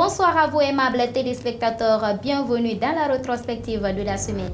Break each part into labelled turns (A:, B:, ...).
A: Bonsoir à vous aimables téléspectateurs, bienvenue dans la rétrospective de la semaine.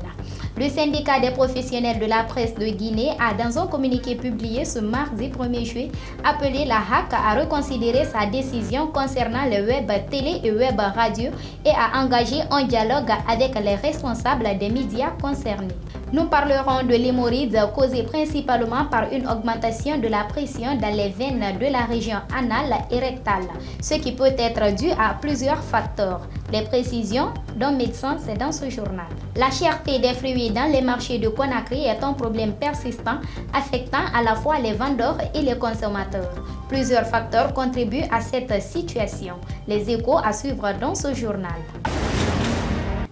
A: Le syndicat des professionnels de la presse de Guinée a, dans un communiqué publié ce mardi 1er juillet, appelé la HAC à reconsidérer sa décision concernant le web télé et web radio et à engager un dialogue avec les responsables des médias concernés. Nous parlerons de l'hémorroïde causée principalement par une augmentation de la pression dans les veines de la région anale et rectale, ce qui peut être dû à plusieurs facteurs. Les précisions d'un médecin, c'est dans ce journal. La cherté des fruits dans les marchés de Conakry est un problème persistant affectant à la fois les vendeurs et les consommateurs. Plusieurs facteurs contribuent à cette situation. Les échos à suivre dans ce journal.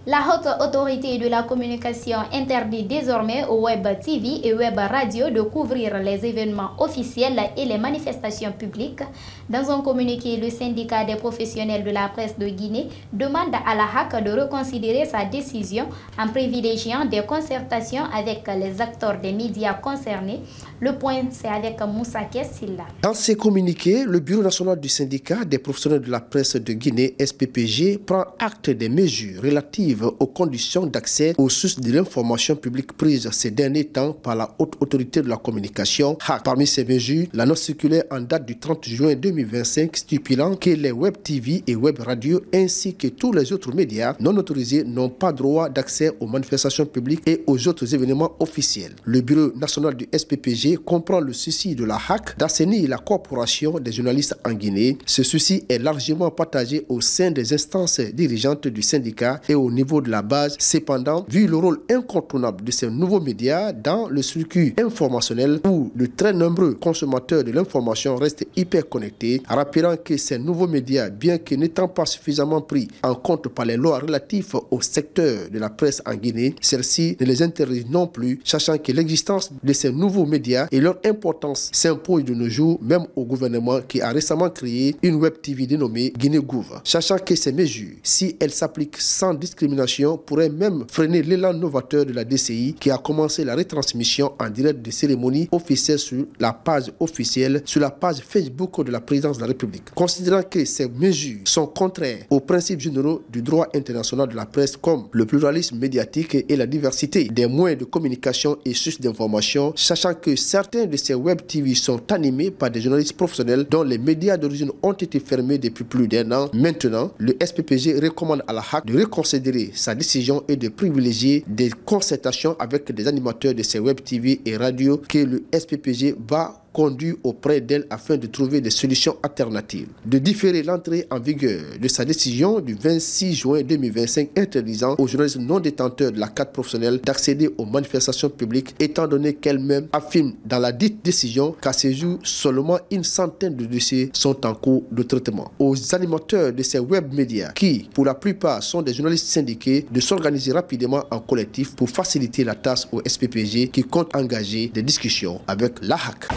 A: La haute autorité de la communication interdit désormais au web TV et web radio de couvrir les événements officiels et les manifestations publiques. Dans un communiqué, le syndicat des professionnels de la presse de Guinée demande à la HAC de reconsidérer sa décision en privilégiant des concertations avec les acteurs des médias concernés. Le point, c'est avec Moussa Kessila.
B: Dans ses communiqués, le Bureau national du syndicat des professionnels de la presse de Guinée, SPPG, prend acte des mesures relatives aux conditions d'accès aux sources de l'information publique prises ces derniers temps par la haute autorité de la communication, HAC. Parmi ces mesures, la note circulaire en date du 30 juin 2025 stipulant que les web TV et web radio ainsi que tous les autres médias non autorisés n'ont pas droit d'accès aux manifestations publiques et aux autres événements officiels. Le Bureau national du SPPG comprend le souci de la HAC d'assainir la coopération des journalistes en Guinée. Ce souci est largement partagé au sein des instances dirigeantes du syndicat et au niveau de la base. Cependant, vu le rôle incontournable de ces nouveaux médias dans le circuit informationnel où de très nombreux consommateurs de l'information restent hyper connectés, rappelant que ces nouveaux médias, bien que n'étant pas suffisamment pris en compte par les lois relatives au secteur de la presse en Guinée, celles-ci ne les interdisent non plus, sachant que l'existence de ces nouveaux médias et leur importance s'impose de nos jours même au gouvernement qui a récemment créé une web TV dénommée Guinée Gouv. Sachant que ces mesures, si elles s'appliquent sans discrimination, pourraient même freiner l'élan novateur de la DCI qui a commencé la retransmission en direct des cérémonies officielles sur la page officielle, sur la page Facebook de la présidence de la République. Considérant que ces mesures sont contraires aux principes généraux du droit international de la presse comme le pluralisme médiatique et la diversité des moyens de communication et sources d'information, sachant que certains de ces web TV sont animés par des journalistes professionnels dont les médias d'origine ont été fermés depuis plus d'1 an. Maintenant, le SPPG recommande à la HAC de reconsidérer sa décision et de privilégier des concertations avec des animateurs de ces web TV et radios que le SPPG va conduit auprès d'elle afin de trouver des solutions alternatives. De différer l'entrée en vigueur de sa décision du 26 juin 2025 interdisant aux journalistes non détenteurs de la carte professionnelle d'accéder aux manifestations publiques, étant donné qu'elle-même affirme dans la dite décision qu'à ce jour, seulement une centaine de dossiers sont en cours de traitement. Aux animateurs de ces web médias, qui pour la plupart sont des journalistes syndiqués, de s'organiser rapidement en collectif pour faciliter la tâche au SPPG qui compte engager des discussions avec la HAC.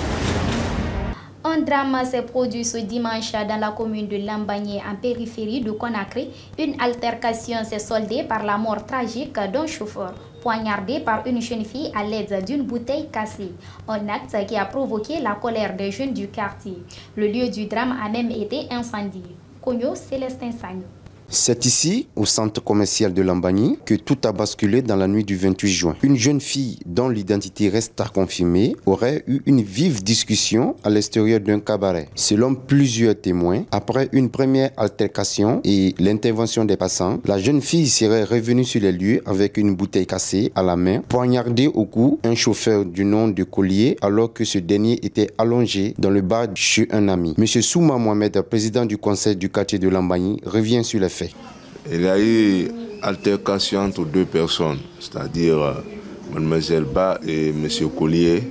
A: Un drame s'est produit ce dimanche dans la commune de Lambagné en périphérie de Conakry. Une altercation s'est soldée par la mort tragique d'un chauffeur poignardé par une jeune fille à l'aide d'une bouteille cassée. Un acte qui a provoqué la colère des jeunes du quartier. Le lieu du drame a même été incendié. Cogno Célestin Sagno.
C: C'est ici, au centre commercial de Lambagny, que tout a basculé dans la nuit du 28 juin. Une jeune fille dont l'identité reste à confirmer aurait eu une vive discussion à l'extérieur d'un cabaret. Selon plusieurs témoins, après une première altercation et l'intervention des passants, la jeune fille serait revenue sur les lieux avec une bouteille cassée à la main, poignardée au cou un chauffeur du nom de Collier alors que ce dernier était allongé dans le bar chez un ami. Monsieur Souma Mohamed, président du conseil du quartier de Lambagny, revient sur les faits.
D: Il y a eu altercation entre deux personnes, c'est-à-dire Mademoiselle Ba et Monsieur Collier,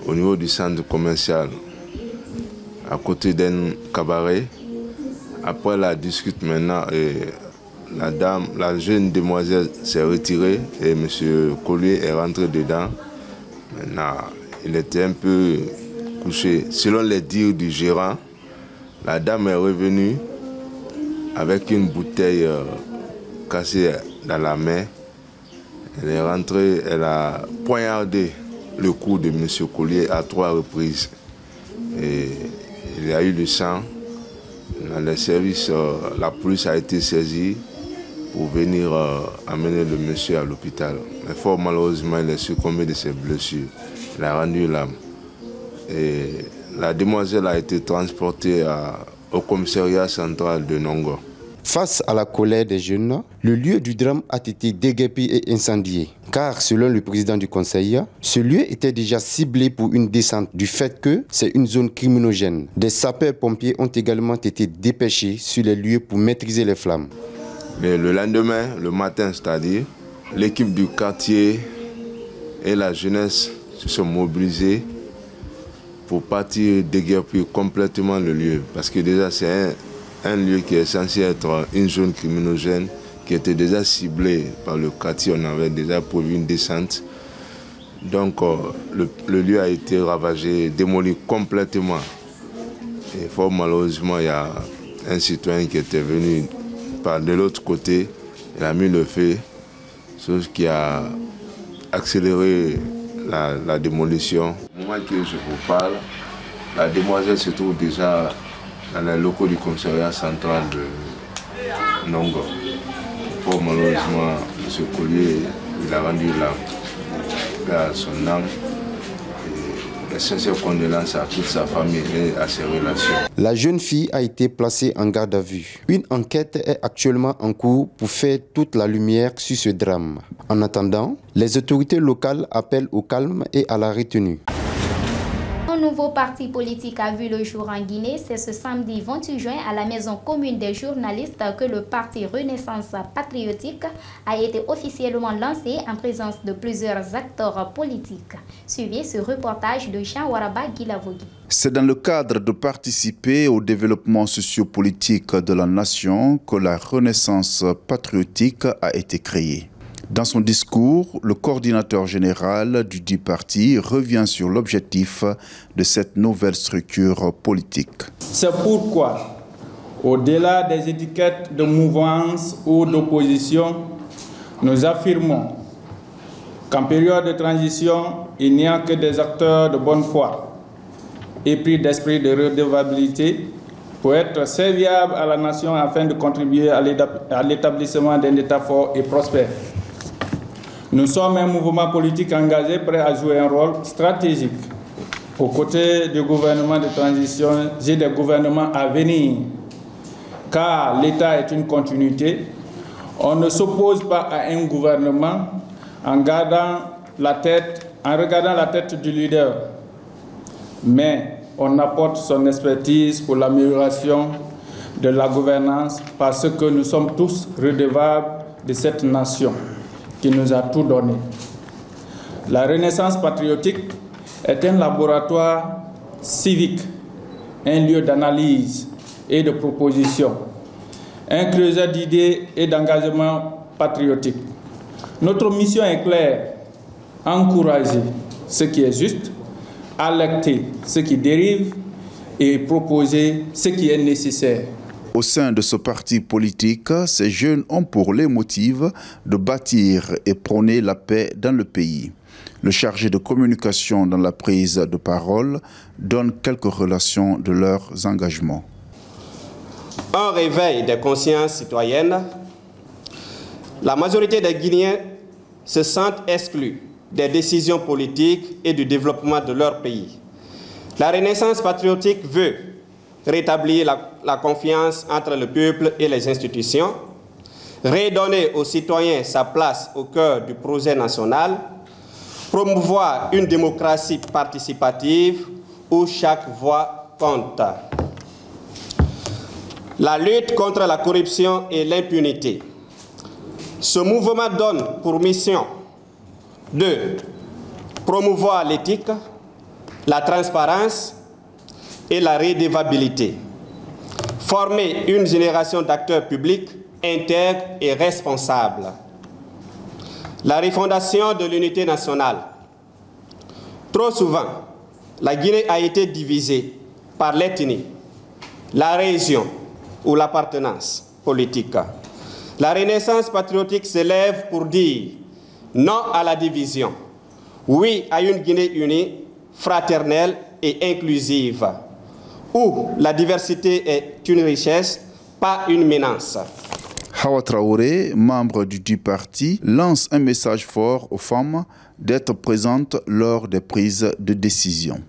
D: au niveau du centre commercial, à côté d'un cabaret. Après la discute maintenant, la jeune demoiselle s'est retirée et Monsieur Collier est rentré dedans. Maintenant, il était un peu couché. Selon les dires du gérant, la dame est revenue avec une bouteille cassée dans la main. Elle est rentrée, elle a poignardé le cou de M. Collier à 3 reprises. Et il y a eu le sang. les services, la police a été saisie pour venir amener le monsieur à l'hôpital. Mais fort malheureusement, il est succombé de ses blessures. Il a rendu l'âme. Et la demoiselle a été transportée au commissariat central de Nongo.
C: Face à la colère des jeunes, le lieu du drame a été déguerpi et incendié. Car selon le président du conseil, ce lieu était déjà ciblé pour une descente du fait que c'est une zone criminogène. Des sapeurs-pompiers ont également été dépêchés sur les lieux pour maîtriser les flammes.
D: Mais le lendemain, le matin, c'est-à-dire, l'équipe du quartier et la jeunesse se sont mobilisés pour partir déguerpir complètement le lieu. Parce que déjà, c'est un lieu qui est censé être une zone criminogène qui était déjà ciblée par le quartier. On avait déjà prévu une descente. Donc, le lieu a été ravagé, démoli complètement. Et fort malheureusement, il y a un citoyen qui était venu de l'autre côté. Il a mis le feu, chose qui a accéléré la démolition. Au moment que je vous parle, la demoiselle se trouve déjà dans les locaux du commissariat central de Nongo. Fort malheureusement, M. Collier, il a rendu l'âme à son âme. Les sincères condoléances à toute sa famille et à ses relations.
C: La jeune fille a été placée en garde à vue. Une enquête est actuellement en cours pour faire toute la lumière sur ce drame. En attendant, les autorités locales appellent au calme et à la retenue.
A: Un nouveau parti politique a vu le jour en Guinée. C'est ce samedi 28 juin à la maison commune des journalistes que le parti Renaissance patriotique a été officiellement lancé en présence de plusieurs acteurs politiques. Suivez ce reportage de Jean Waraba Guilavogui.
E: C'est dans le cadre de participer au développement sociopolitique de la nation que la Renaissance patriotique a été créée. Dans son discours, le coordinateur général du dit parti revient sur l'objectif de cette nouvelle structure politique.
F: C'est pourquoi, au-delà des étiquettes de mouvance ou d'opposition, nous affirmons qu'en période de transition, il n'y a que des acteurs de bonne foi, épris d'esprit de redevabilité, pour être serviables à la nation afin de contribuer à l'établissement d'un État fort et prospère. Nous sommes un mouvement politique engagé, prêt à jouer un rôle stratégique aux côtés du gouvernement de transition et des gouvernements à venir. Car l'État est une continuité, on ne s'oppose pas à un gouvernement en regardant la tête du leader, mais on apporte son expertise pour l'amélioration de la gouvernance parce que nous sommes tous redevables de cette nation qui nous a tout donné. La Renaissance patriotique est un laboratoire civique, un lieu d'analyse et de proposition, un creuset d'idées et d'engagement patriotique. Notre mission est claire, encourager ce qui est juste, alerter ce qui dérive et proposer ce qui est nécessaire.
E: Au sein de ce parti politique, ces jeunes ont pour leitmotiv de bâtir et prôner la paix dans le pays. Le chargé de communication dans la prise de parole donne quelques relations de leurs engagements.
G: Un réveil des consciences citoyennes. La majorité des Guinéens se sentent exclus des décisions politiques et du développement de leur pays. La Renaissance patriotique veut rétablir la confiance entre le peuple et les institutions, redonner aux citoyens sa place au cœur du projet national, promouvoir une démocratie participative où chaque voix compte. La lutte contre la corruption et l'impunité. Ce mouvement donne pour mission de promouvoir l'éthique, la transparence et la redevabilité. Former une génération d'acteurs publics intègres et responsables. La refondation de l'unité nationale. Trop souvent, la Guinée a été divisée par l'ethnie, la région ou l'appartenance politique. La Renaissance patriotique s'élève pour dire non à la division, oui à une Guinée unie, fraternelle et inclusive. où la diversité est une richesse, pas une menace.
E: Hawa Traoré, membre du parti, lance un message fort aux femmes d'être présentes lors des prises de décision.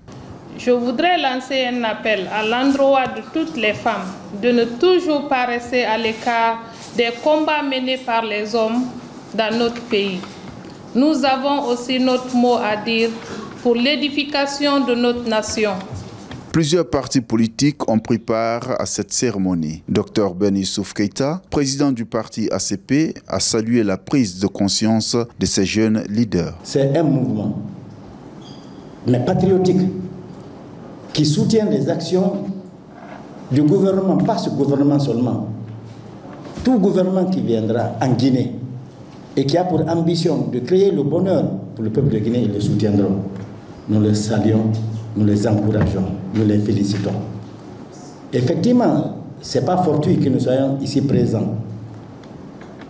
H: Je voudrais lancer un appel à l'endroit de toutes les femmes de ne toujours pas rester à l'écart des combats menés par les hommes dans notre pays. Nous avons aussi notre mot à dire pour l'édification de notre nation.
E: Plusieurs partis politiques ont pris part à cette cérémonie. Dr Ben Youssouf Keïta, président du parti ACP, a salué la prise de conscience de ces jeunes leaders.
I: C'est un mouvement, mais patriotique, qui soutient les actions du gouvernement, pas ce gouvernement seulement. Tout gouvernement qui viendra en Guinée et qui a pour ambition de créer le bonheur pour le peuple de Guinée, ils le soutiendront. Nous les saluons, nous les encourageons, nous les félicitons. Effectivement, ce n'est pas fortuit que nous soyons ici présents.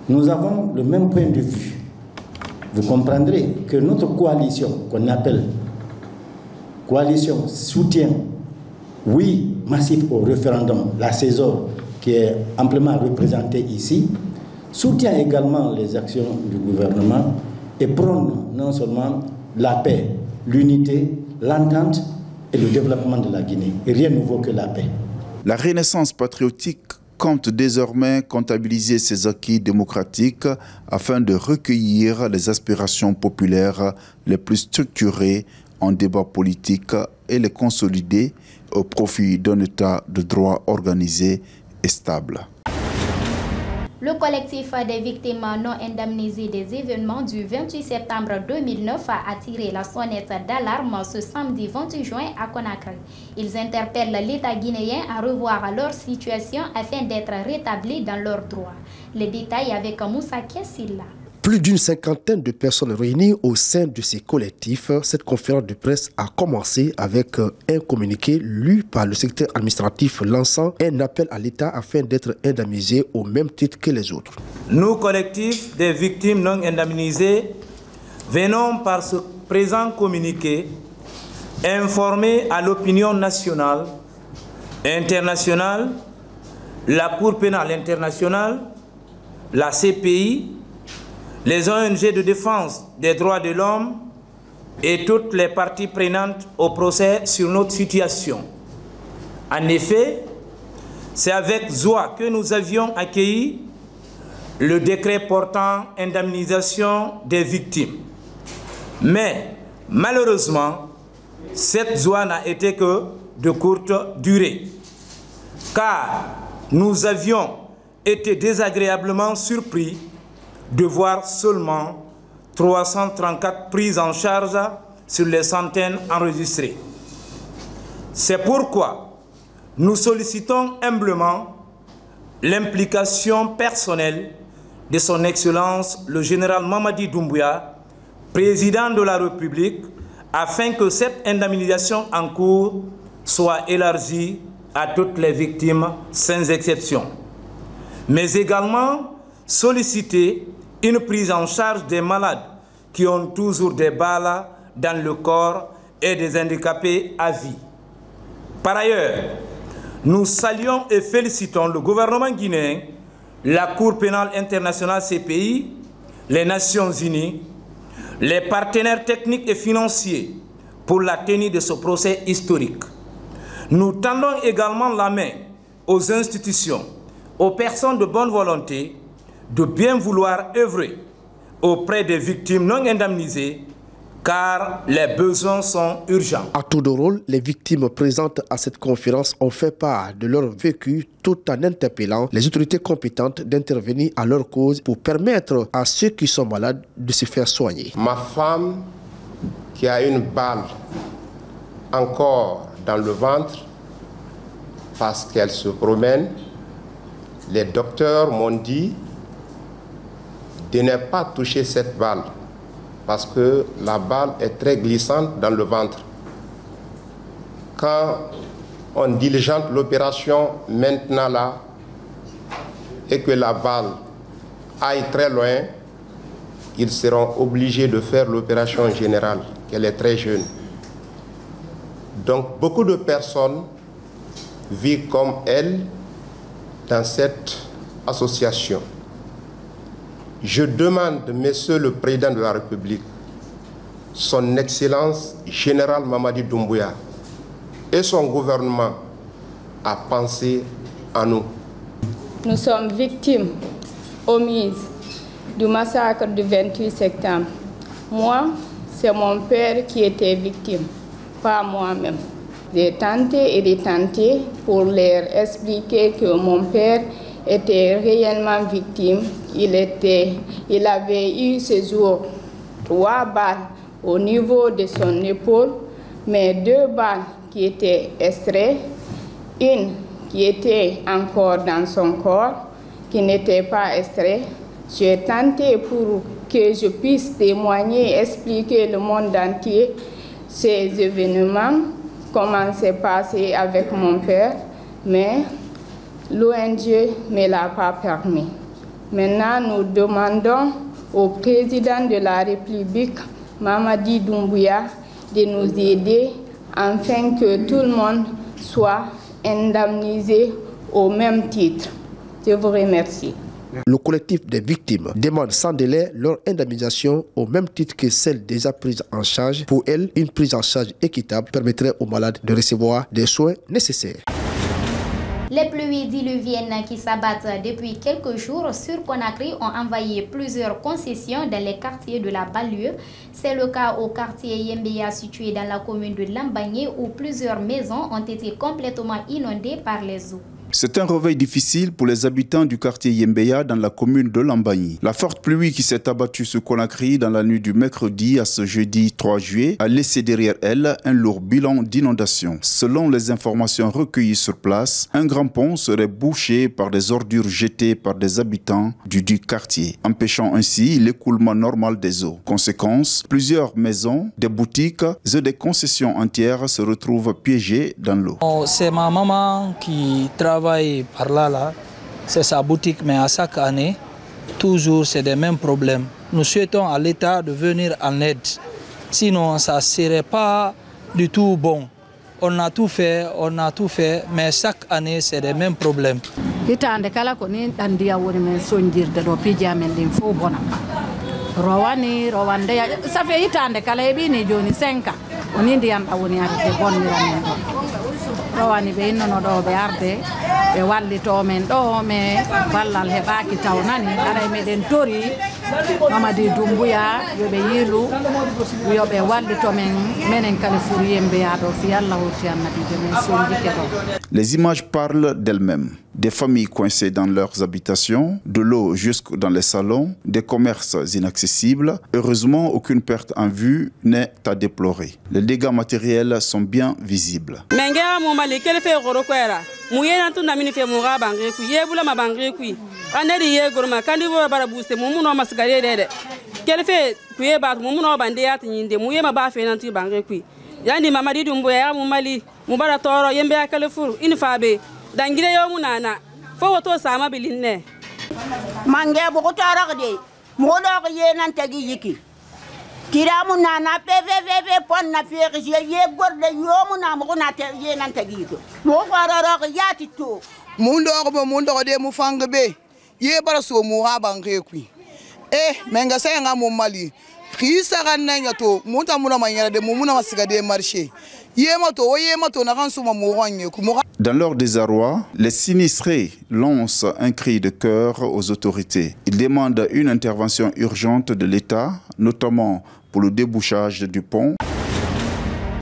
I: Nous avons le même point de vue. Vous comprendrez que notre coalition, qu'on appelle coalition soutien, oui, massif au référendum, la CESOR, qui est amplement représentée ici, soutient également les actions du gouvernement et prône non seulement la paix, l'unité, l'entente et le développement de la Guinée. Et rien de nouveau que la paix.
E: La Renaissance patriotique compte désormais comptabiliser ses acquis démocratiques afin de recueillir les aspirations populaires les plus structurées en débat politique et les consolider au profit d'un État de droit organisé et stable.
A: Le collectif des victimes non indemnisées des événements du 28 septembre 2009 a tiré la sonnette d'alarme ce samedi 28 juin à Conakry. Ils interpellent l'État guinéen à revoir leur situation afin d'être rétablis dans leurs droits. Les détails avec Moussa Kessila.
B: Plus d'une cinquantaine de personnes réunies au sein de ces collectifs. Cette conférence de presse a commencé avec un communiqué lu par le secrétaire administratif lançant un appel à l'État afin d'être indemnisé au même titre que les autres.
J: Nous, collectifs des victimes non indemnisées, venons par ce présent communiqué informer à l'opinion nationale, internationale, la Cour pénale internationale, la CPI, les ONG de défense des droits de l'homme et toutes les parties prenantes au procès sur notre situation. En effet, c'est avec joie que nous avions accueilli le décret portant indemnisation des victimes. Mais malheureusement, cette joie n'a été que de courte durée, car nous avions été désagréablement surpris de voir seulement 334 prises en charge sur les centaines enregistrées. C'est pourquoi nous sollicitons humblement l'implication personnelle de son Excellence le général Mamadi Doumbouya, président de la République, afin que cette indemnisation en cours soit élargie à toutes les victimes sans exception. Mais également solliciter une prise en charge des malades qui ont toujours des balles dans le corps et des handicapés à vie. Par ailleurs, nous saluons et félicitons le gouvernement guinéen, la Cour pénale internationale CPI, les Nations Unies, les partenaires techniques et financiers pour la tenue de ce procès historique. Nous tendons également la main aux institutions, aux personnes de bonne volonté, de bien vouloir œuvrer auprès des victimes non indemnisées, car les besoins sont urgents.
B: À tour de rôle, les victimes présentes à cette conférence ont fait part de leur vécu tout en interpellant les autorités compétentes d'intervenir à leur cause pour permettre à ceux qui sont malades de se faire soigner.
K: Ma femme qui a une balle encore dans le ventre parce qu'elle se promène, les docteurs m'ont dit de ne pas toucher cette balle parce que la balle est très glissante dans le ventre. Quand on diligente l'opération maintenant là et que la balle aille très loin, ils seront obligés de faire l'opération générale, qu'elle est très jeune. Donc beaucoup de personnes vit comme elle dans cette association. Je demande, Monsieur le Président de la République, Son Excellence Général Mamadi Doumbouya et son gouvernement à penser à nous.
L: Nous sommes victimes omises du massacre du 28 septembre. Moi, c'est mon père qui était victime, pas moi-même. J'ai tenté et retenté pour leur expliquer que mon père était réellement victime. Il avait eu ce jour 3 balles au niveau de son épaule, mais 2 balles qui étaient extraites, une qui était encore dans son corps, qui n'était pas extraite. J'ai tenté pour que je puisse témoigner, expliquer le monde entier ces événements, comment c'est passé avec mon père, mais l'ONG ne me l'a pas permis. Maintenant, nous demandons au président de la République, Mamadi Doumbouya, de nous aider afin que tout le monde soit indemnisé au même titre. Je vous remercie.
B: Le collectif des victimes demande sans délai leur indemnisation au même titre que celle déjà prise en charge. Pour elle, une prise en charge équitable permettrait aux malades de recevoir des soins nécessaires.
A: Les pluies diluviennes qui s'abattent depuis quelques jours sur Conakry ont envahi plusieurs concessions dans les quartiers de la banlieue. C'est le cas au quartier Yembeya situé dans la commune de Lambagné où plusieurs maisons ont été complètement inondées par les eaux.
E: C'est un réveil difficile pour les habitants du quartier Yembeya dans la commune de Lambagny. La forte pluie qui s'est abattue sur Conakry dans la nuit du mercredi à ce jeudi 3 juillet a laissé derrière elle un lourd bilan d'inondation. Selon les informations recueillies sur place, un grand pont serait bouché par des ordures jetées par des habitants du quartier, empêchant ainsi l'écoulement normal des eaux. Conséquence, plusieurs maisons, des boutiques et des concessions entières se retrouvent piégées dans l'eau.
M: C'est ma maman qui travaille par là, c'est sa boutique, mais à chaque année, toujours c'est les mêmes problèmes. Nous souhaitons à l'État de venir en aide, sinon ça ne serait pas du tout bon. On a tout fait, mais chaque année c'est les mêmes problèmes.
N: Ça rawani ɓe innono ɗo ɓe arde ɓe wallito men ɗo me ballal heɓaki tawnani aray meɗen tori Mamadi Doumbouya yoɓe yiilu yoɓe wallito men menen kala furu Yembeya ɗo fi Allah hurti annabijo men sonjike ɗo.
E: Les images parlent d'elles-mêmes. Des familles coincées dans leurs habitations, de l'eau jusque dans les salons, des commerces inaccessibles. Heureusement, aucune perte en vue n'est à déplorer. Les dégâts matériels sont bien visibles.
O: dangire yo munana fo woto sama bilinne mange bugo taragde mo do ye nan tagi yiki tira munana pvvv pon na fere ye gorde yo munana mo na te ye nan tagi ko mo fararo yati to mundo de mu fangbe ye bara so mu ha bange ku menga sayenga mo mali khisa ganna nyato muta muna manyara de muna masiga de marché.
E: Dans leur désarroi, les sinistrés lancent un cri de cœur aux autorités. Ils demandent une intervention urgente de l'État, notamment pour le débouchage du pont.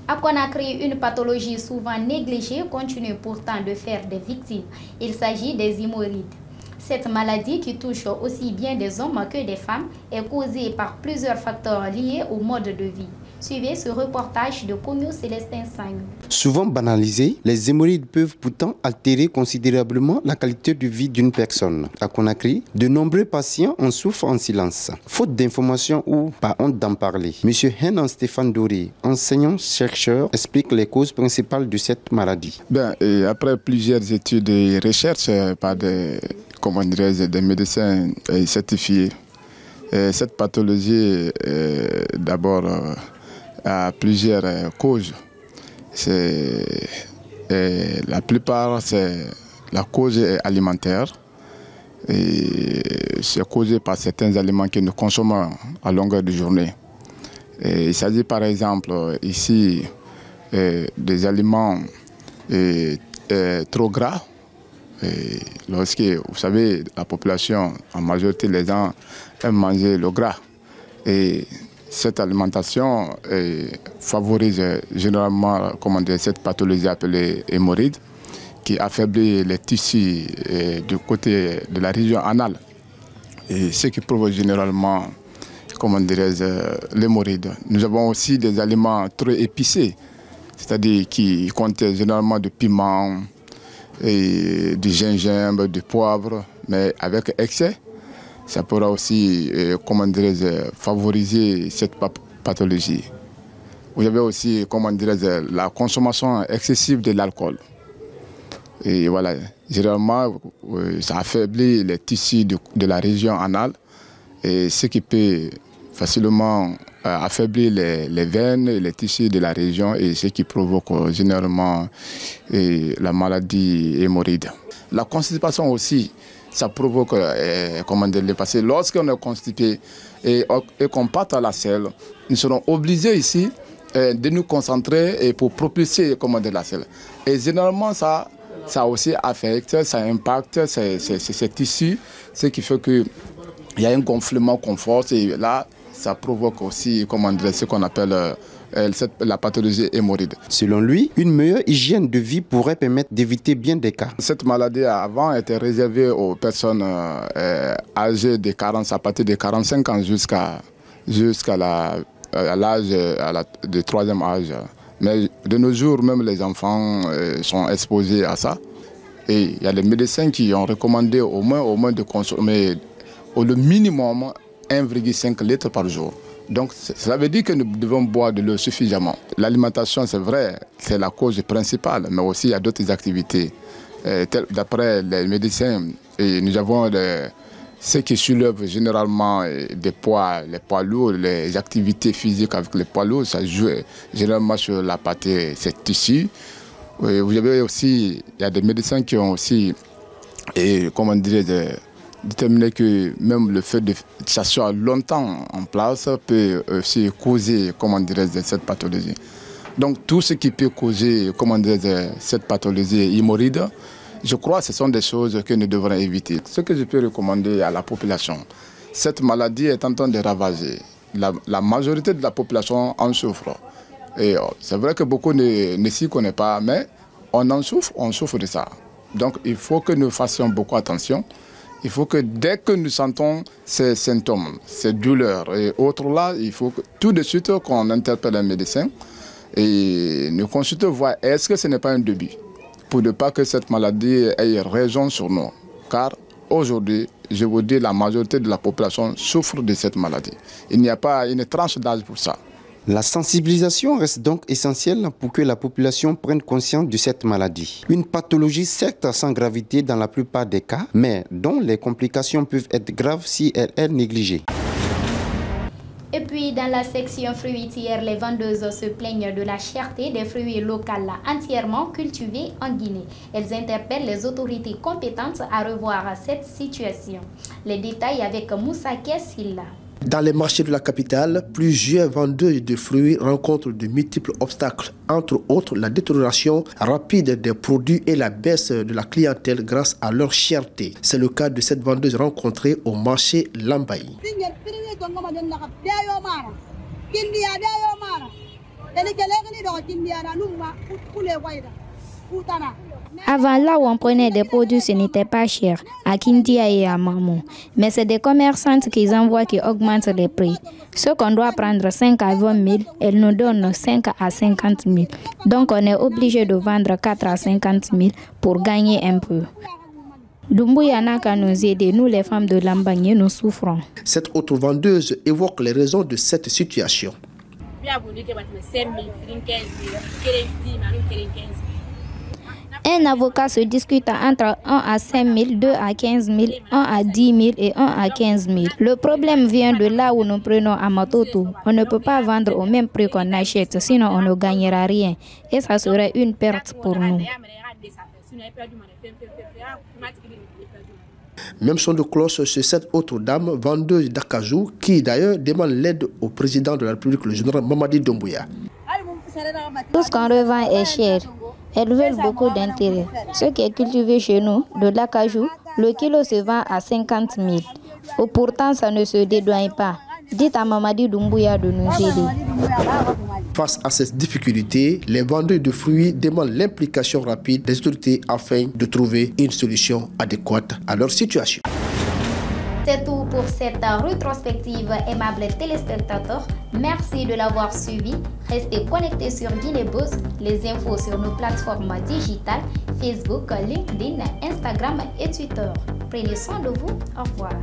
A: À Conakry, une pathologie souvent négligée continue pourtant de faire des victimes. Il s'agit des hémorroïdes. Cette maladie qui touche aussi bien des hommes que des femmes est causée par plusieurs facteurs liés au mode de vie. Suivez ce reportage de Komio Célestin Sang.
C: Souvent banalisés, les hémorroïdes peuvent pourtant altérer considérablement la qualité de vie d'une personne. À Conakry, de nombreux patients en souffrent en silence, faute d'informations ou pas honte d'en parler. Monsieur Henan Stéphane Doré, enseignant-chercheur, explique les causes principales de cette maladie.
P: Après plusieurs études et recherches par des médecins certifiés, cette pathologie d'abord a plusieurs causes. C'est la plupart, c'est la cause est alimentaire. Et c'est causé par certains aliments que nous consommons à longueur de journée. Et il s'agit par exemple ici des aliments trop gras. Et lorsque, vous savez, la population, en majorité, les gens aiment manger le gras. Et cette alimentation favorise généralement cette pathologie appelée hémorroïde, qui affaiblit les tissus du côté de la région anale. Et ce qui provoque généralement, l'hémorroïde. Nous avons aussi des aliments trop épicés, c'est-à-dire qui contiennent généralement du piment, et du gingembre, du poivre, mais avec excès, ça pourra aussi, favoriser cette pathologie. Vous avez aussi, la consommation excessive de l'alcool. Et voilà, généralement, ça affaiblit les tissus de la région anale, et ce qui peut facilement affaiblir les veines et les tissus de la région, et ce qui provoque généralement la maladie hémorroïde. La constipation aussi, ça provoque, parce que lorsqu'on est constipé et qu'on part à la selle, nous serons obligés ici de nous concentrer pour propulser la selle. Et généralement, ça aussi affecte, ça impacte ces tissus, ce qui fait qu'il y a un gonflement qu'on force, et là, ça provoque aussi ce qu'on appelle la pathologie hémorroïde.
C: Selon lui, une meilleure hygiène de vie pourrait permettre d'éviter bien des cas.
P: Cette maladie avant était réservée aux personnes âgées de 40, à partir de 45 ans jusqu'à l'âge de 3e âge. Mais de nos jours, même les enfants sont exposés à ça. Et il y a des médecins qui ont recommandé au moins de consommer le minimum 1,5 litres par jour. Donc cela veut dire que nous devons boire de l'eau suffisamment. L'alimentation, c'est vrai, c'est la cause principale, mais aussi il y a d'autres activités. D'après les médecins, nous avons ce qui soulève généralement les poids lourds, les activités physiques avec les poids lourds, ça joue généralement sur la partie, ces tissus. Vous avez aussi, il y a des médecins qui ont aussi, déterminé que même le fait de s'asseoir longtemps en place peut aussi causer, cette pathologie. Donc tout ce qui peut causer, cette pathologie hémorroïde, je crois que ce sont des choses que nous devrons éviter. Ce que je peux recommander à la population, cette maladie est en train de ravager. La majorité de la population en souffre. Et c'est vrai que beaucoup ne s'y connaissent pas, mais on souffre de ça. Donc il faut que nous fassions beaucoup attention. Il faut que dès que nous sentons ces symptômes, ces douleurs et autres là, il faut que, tout de suite qu'on interpelle un médecin et nous consultons, voir est-ce que ce n'est pas un début pour ne pas que cette maladie ait raison sur nous. Car aujourd'hui, je vous dis, la majorité de la population souffre de cette maladie. Il n'y a pas une tranche d'âge pour ça.
C: La sensibilisation reste donc essentielle pour que la population prenne conscience de cette maladie. Une pathologie certes sans gravité dans la plupart des cas, mais dont les complications peuvent être graves si elle est négligée.
A: Et puis, dans la section fruitière, les vendeuses se plaignent de la cherté des fruits locaux entièrement cultivés en Guinée. Elles interpellent les autorités compétentes à revoir cette situation. Les détails avec Moussa Kessila.
B: Dans les marchés de la capitale, plusieurs vendeurs de fruits rencontrent de multiples obstacles, entre autres la détérioration rapide des produits et la baisse de la clientèle grâce à leur cherté. C'est le cas de cette vendeuse rencontrée au marché Lambaye.
A: Avant, là où on prenait des produits, ce n'était pas cher, à Kindia et à Marmont. Mais c'est des commerçantes qui envoient qui augmentent les prix. Ce qu'on doit prendre 5 à 20 000, elles nous donnent 5 à 50 000. Donc on est obligé de vendre 4 à 50 000 pour gagner un peu. Doumbouya n'a qu'à nous aider, nous les femmes de Lambagne, nous souffrons.
B: Cette autre vendeuse évoque les raisons de cette situation.
A: Un avocat se discute entre 1 à 5 000, 2 à 15 000, 1 à 10 000 et 1 à 15 000. Le problème vient de là où nous prenons à Matoto. On ne peut pas vendre au même prix qu'on achète, sinon on ne gagnera rien. Et ça serait une perte pour nous.
B: Même son de cloche chez cette autre dame, vendeuse d'acajou, qui d'ailleurs demande l'aide au président de la République, le général Mamadi Doumbouya.
A: Tout ce qu'on revend est cher. Elles veulent beaucoup d'intérêt. Ce qui est cultivé chez nous, de l'acajou, le kilo se vend à 50 000. Ou pourtant, ça ne se dédouane pas. Dites à Mamadi Doumbouya de nous aider.
B: Face à ces difficultés, les vendeurs de fruits demandent l'implication rapide des autorités afin de trouver une solution adéquate à leur situation.
A: C'est tout pour cette rétrospective, aimables téléspectateurs. Merci de l'avoir suivi. Restez connectés sur Guinée Buzz. Les infos sur nos plateformes digitales, Facebook, LinkedIn, Instagram et Twitter. Prenez soin de vous. Au revoir.